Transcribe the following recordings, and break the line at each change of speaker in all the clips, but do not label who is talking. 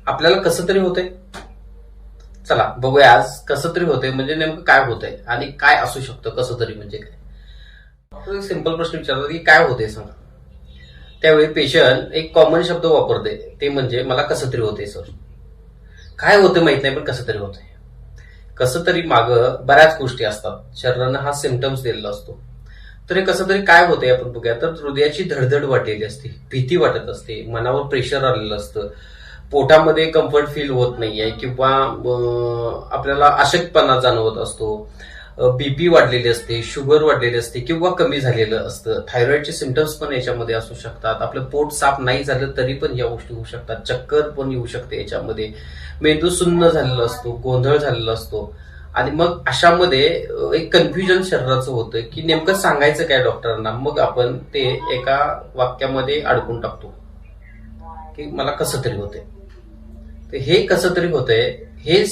आपल्याला कसं तरी होतंय. चला बघूया आज कसं तरी होतंय म्हणजे नेमकं काय होतंय आणि काय असू शकतं कसं तरी म्हणजे काय. डॉक्टर एक सिंपल प्रश्न विचारतात की काय होतंय सांगा. त्यावेळी पेशंट एक कॉमन शब्द वापरते, ते म्हणजे मला कसं तरी होतंय सर. काय होतं माहित नाही पण कसं तरी होतंय. कसं तरी मागं बऱ्याच गोष्टी असतात, शरीरानं हा सिम्पटम्स दिलेला असतो. तर हे कसं तरी काय होतंय आपण बघूया. तर हृदयाची धडधड वाढलेली असते, भीती वाटत असते, मनावर प्रेशर आलेलं असतं, पोटामध्ये कम्फर्ट फील होत नाहीये किंवा आपल्याला अशक्तपणा जाणवत असतो, बीपी वाढलेली असते, शुगर वाढलेली असते किंवा कमी झालेलं असतं, थायरॉइडचे सिम्पटम्स पण याच्यामध्ये असू शकतात, आपलं पोट साफ नाही झालं तरी पण या गोष्टी होऊ शकतात, चक्कर पण येऊ शकते याच्यामध्ये, मेंदू सुन्न झालेला असतो, गोंधळ झालेला असतो. आणि मग अशामध्ये एक कन्फ्युजन शरीराचं होतं की नेमकं सांगायचं काय डॉक्टरांना. मग आपण ते एका वाक्यामध्ये अडकून टाकतो की मला कसं तरी होतंय. तर हे कसं तरी होतंय हे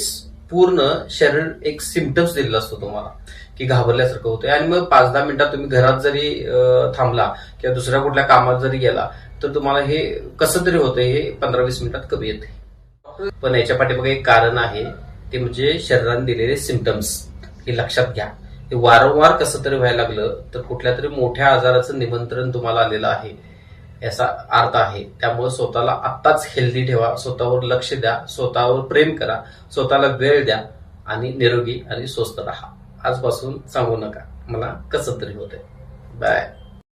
पूर्ण शरीर एक सिम्पटम्स दिलेला असतो तुम्हाला की घाबरल्यासारखं होतंय. आणि मग 5-10 मिनिटात तुम्ही घरात जरी थांबला किंवा दुसऱ्या कुठल्या कामात जरी गेला तर तुम्हाला हे कसं तरी होतंय हे 15-20 मिनिटात कमी येते. पण याच्या पाठीमागे एक कारण आहे, ते म्हणजे शरीराने दिलेले सिम्पटम्स. हे लक्षात घ्या. हे वारंवार कसं तरी व्हायला लागलं तर कुठल्या तरी मोठ्या आजाराचं निमंत्रण तुम्हाला आलेलं आहे याचा अर्थ आहे. त्यामुळे स्वतःला आत्ताच हेल्दी ठेवा, स्वतःवर लक्ष द्या, स्वतःवर प्रेम करा, स्वतःला वेळ द्या आणि निरोगी आणि स्वस्थ राहा. आजपासून सांगू नका मला कसं तरी होतंय. बाय.